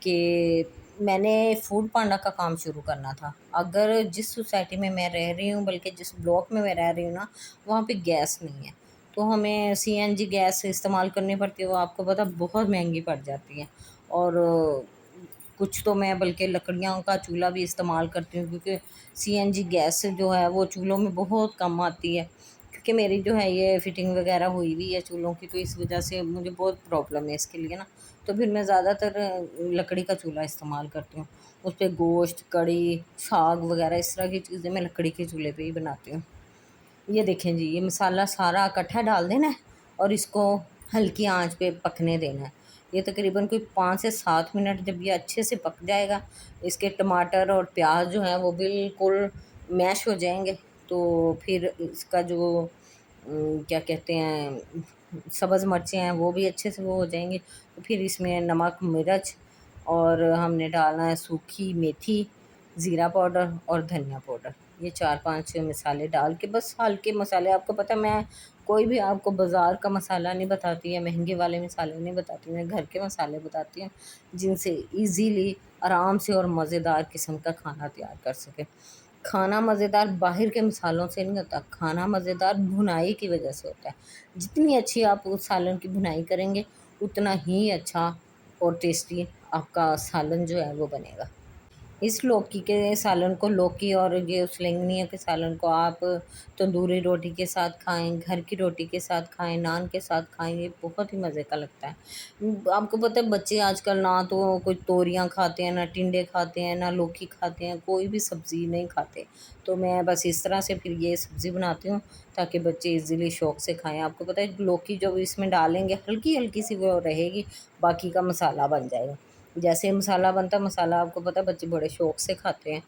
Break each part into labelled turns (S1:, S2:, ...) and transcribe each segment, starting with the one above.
S1: کہ میں نے فوڈ پانڈا کا کام شروع کرنا تھا. اگر جس سوسائٹی میں میں رہ رہی ہوں، بلکہ جس بلاک میں رہ رہی ہوں نا، وہاں پہ گیس نہیں ہے، تو ہمیں CNG گیس استعمال کرنی پڑتی ہے. وہ آپ کو پتہ بہت مہنگی پڑ جاتی ہے. اور کچھ تو میں بلکہ لکڑیاں کا چولہا بھی استعمال کرتی ہوں، کیونکہ CNG گیس جو ہے وہ چولہوں میں بہت کم آتی ہے. کیونکہ میری جو ہے یہ فٹنگ وغیرہ ہوئی ہوئی ہے چولہوں کی، تو اس وجہ سے مجھے بہت پرابلم ہے اس کے لیے نا. تو پھر میں زیادہ تر لکڑی کا چولہا استعمال کرتی ہوں. اس پہ گوشت، کڑی، ساگ وغیرہ اس طرح کی چیزیں میں لکڑی کے چولہے پہ ہی بناتی ہوں. یہ دیکھیں جی، یہ مسالہ سارا اکٹھا ڈال دینا ہے اور اس کو ہلکی آنچ پہ پکنے دینا ہے. یہ تقریباً کوئی 5 سے 7 منٹ جب یہ اچھے سے پک جائے گا، اس کے ٹماٹر اور پیاز جو ہیں وہ بالکل میش ہو جائیں گے، تو پھر اس کا جو کیا کہتے ہیں سبز مرچیں ہیں وہ بھی اچھے سے وہ ہو جائیں گے. تو پھر اس میں نمک، مرچ، اور ہم نے ڈالنا ہے سوکھی میتھی، زیرہ پاؤڈر اور دھنیا پاؤڈر. یہ 4-5 مسالے ڈال کے، بس ہلکے مسالے. آپ کو پتہ میں کوئی بھی آپ کو بازار کا مسالہ نہیں بتاتی ہے، مہنگے والے مسالے نہیں بتاتی، میں گھر کے مسالے بتاتی ہوں جن سے ایزیلی، آرام سے اور مزیدار قسم کا کھانا تیار کر سکے. کھانا مزیدار باہر کے مسالوں سے نہیں ہوتا، کھانا مزیدار بھنائی کی وجہ سے ہوتا ہے. جتنی اچھی آپ اس سالن کی بھنائی کریں گے، اتنا ہی اچھا اور ٹیسٹی آپ کا سالن جو ہے وہ بنے گا. اس لوکی کے سالن کو، لوکی اور یہ سلنگنیوں کے سالن کو آپ تندوری روٹی کے ساتھ کھائیں، گھر کی روٹی کے ساتھ کھائیں، نان کے ساتھ کھائیں، یہ بہت ہی مزے کا لگتا ہے. آپ کو پتہ ہے بچے آج کل نہ تو کوئی توریاں کھاتے ہیں، نہ ٹنڈے کھاتے ہیں، نہ لوکی کھاتے ہیں، کوئی بھی سبزی نہیں کھاتے. تو میں بس اس طرح سے پھر یہ سبزی بناتی ہوں تاکہ بچے ایزیلی شوق سے کھائیں. آپ کو پتہ ہے لوکی جب اس میں ڈالیں گے ہلکی ہلکی سی وہ رہے گی، باقی کا مسالہ بن جائے گا. جیسے مسالہ بنتا ہے، مسالہ آپ کو پتہ ہے بچے بڑے شوق سے کھاتے ہیں.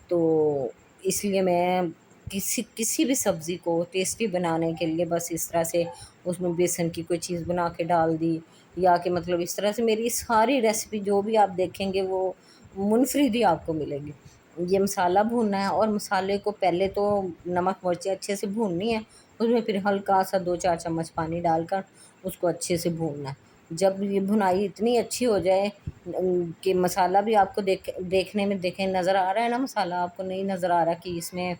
S1: تو اس لیے میں کسی بھی سبزی کو ٹیسٹی بنانے کے لیے بس اس طرح سے اس میں بیسن کی کوئی چیز بنا کے ڈال دی، یا کہ مطلب اس طرح سے میری ساری ریسیپی جو بھی آپ دیکھیں گے وہ منفرد ہی آپ کو ملے گی. یہ مسالہ بھوننا ہے، اور مسالے کو پہلے تو نمک مرچیں اچھے سے بھوننی ہے، اس میں پھر ہلکا سا 2-4 چمچ پانی ڈال کر اس کو اچھے سے بھوننا ہے. جب یہ بھنائی اتنی اچھی ہو جائے کہ مسالہ بھی آپ کو دیکھنے میں دیکھیں نظر آ رہا ہے نا، مسالہ آپ کو نہیں نظر آ رہا کہ اس میں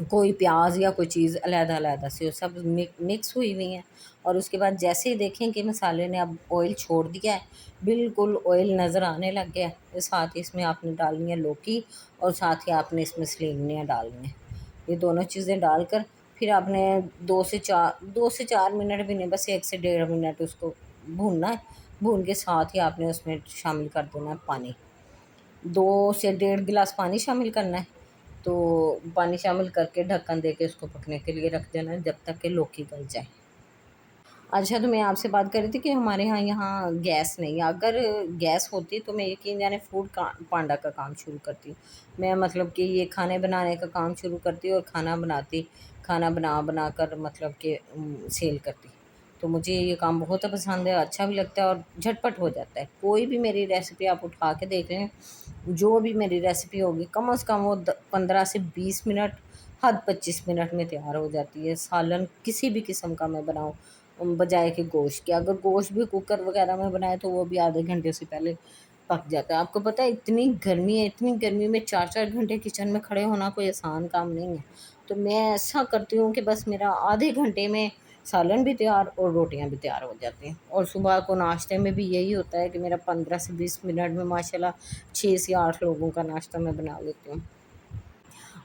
S1: کوئی پیاز یا کوئی چیز علیحدہ علیحدہ سے سب مکس ہوئی ہوئی ہیں. اور اس کے بعد جیسے ہی دیکھیں کہ مسالے نے اب آئل چھوڑ دیا ہے، بالکل آئل نظر آنے لگ گیا ہے، ساتھ ہی اس میں آپ نے ڈالنی ہے لوکی، اور ساتھ ہی آپ نے اس میں سلنگنیاں ڈالنی ہیں. یہ دونوں چیزیں ڈال کر پھر آپ نے 2 سے 4 منٹ بھی نہیں، بس 1 سے 1.5 منٹ اس کو بھوننا ہے. بھون کے ساتھ ہی آپ نے اس میں شامل کر دینا ہے پانی. 2 سے 1.5 گلاس پانی شامل کرنا ہے. تو پانی شامل کر کے ڈھکن دے کے اس کو پکنے کے لیے رکھ دینا ہے جب تک کہ لوکی گل جائے. اچھا، تو میں آپ سے بات کر رہی تھی کہ ہمارے یہاں گیس نہیں ہے. اگر گیس ہوتی تو میں یقین جانے فوڈ پانڈا کا کام شروع کرتی. میں مطلب کہ یہ کھانے بنانے کا کام شروع کرتی اور کھانا بنا کر مطلب کہ سیل کرتی. تو مجھے یہ کام بہت پسند ہے، اچھا بھی لگتا ہے اور جھٹ ہو جاتا ہے. کوئی بھی میری ریسیپی آپ اٹھا کے دیکھ لیں، جو بھی میری ریسیپی ہوگی کم از کم وہ 15 سے 20 منٹ، حد 25 منٹ میں تیار ہو جاتی ہے. سالن کسی بھی قسم کا میں بناؤں بجائے کہ گوشت کے، اگر گوشت بھی کوکر وغیرہ میں بنائے تو وہ بھی آدھے گھنٹے سے پہلے پک جاتا ہے. آپ کو پتہ ہے اتنی گرمی ہے، اتنی گرمی میں 4-4 گھنٹے کچن میں کھڑے ہونا کوئی آسان کام نہیں ہے. تو میں ایسا کرتی ہوں کہ بس میرا آدھے گھنٹے میں سالن بھی تیار اور روٹیاں بھی تیار ہو جاتی ہیں. اور صبح کو ناشتے میں بھی یہی ہوتا ہے کہ میرا 15 سے 20 منٹ میں ماشاءاللہ 6 سے 8 لوگوں کا ناشتہ میں بنا لیتی ہوں.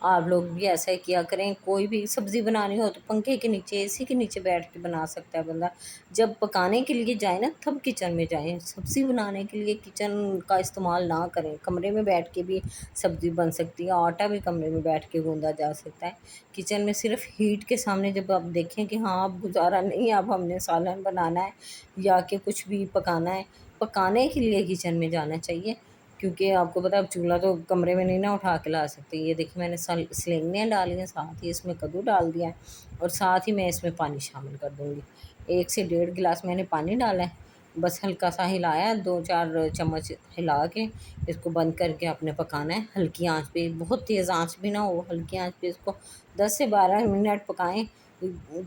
S1: آپ لوگ بھی ایسا ہی کیا کریں. کوئی بھی سبزی بنانی ہو تو پنکھے کے نیچے، AC کے نیچے بیٹھ کے بنا سکتا ہے بندہ. جب پکانے کے لیے جائیں نا تب کچن میں جائیں. سبزی بنانے کے لیے کچن کا استعمال نہ کریں. کمرے میں بیٹھ کے بھی سبزی بن سکتی ہے، آٹا بھی کمرے میں بیٹھ کے گوندا جا سکتا ہے. کچن میں صرف ہیٹ کے سامنے جب آپ دیکھیں کہ ہاں اب گزارا نہیں، اب ہم نے سالن بنانا ہے یا کہ کچھ بھی پکانا ہے، پکانے کے لیے کچن میں جانا چاہیے. کیونکہ آپ کو پتہ ہے اب چولہا تو کمرے میں نہیں نا اٹھا کے لا سکتے. یہ دیکھیں میں نے سلنگیاں ڈالی ہیں، ساتھ ہی اس میں کدو ڈال دیا ہے، اور ساتھ ہی میں اس میں پانی شامل کر دوں گی. 1 سے 1.5 گلاس میں نے پانی ڈالا ہے. بس ہلکا سا ہلایا، 2-4 چمچ ہلا کے اس کو بند کر کے آپ نے پکانا ہے ہلکی آنچ پہ. بہت تیز آنچ بھی نہ ہو، ہلکی آنچ پہ اس کو 10 سے 12 منٹ پکائیں.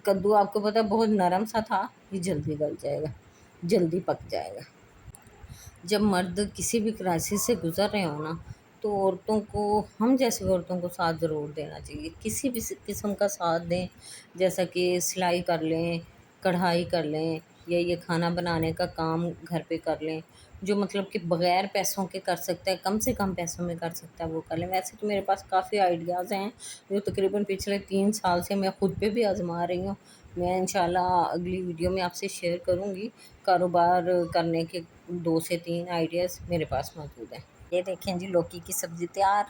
S1: کدو آپ کو پتہ ہے بہت نرم سا تھا، یہ جلدی گل جائے گا، جلدی پک جائے گا. جب مرد کسی بھی کرائسس سے گزر رہے ہوں نا، تو عورتوں کو، ہم جیسی عورتوں کو ساتھ ضرور دینا چاہیے، کسی بھی قسم کا ساتھ دیں، جیسا کہ سلائی کر لیں، کڑھائی کر لیں، یا یہ کھانا بنانے کا کام گھر پہ کر لیں، جو مطلب کہ بغیر پیسوں کے کر سکتا ہے، کم سے کم پیسوں میں کر سکتا ہے وہ کر لیں۔ ویسے تو میرے پاس کافی آئیڈیاز ہیں جو تقریباً پچھلے 3 سال سے میں خود پہ بھی آزما رہی ہوں۔ میں انشاءاللہ اگلی ویڈیو میں آپ سے شیئر کروں گی، کاروبار کرنے کے 2 سے 3 آئیڈیاز میرے پاس موجود ہیں۔ یہ دیکھیں جی، لوکی کی سبزی تیار۔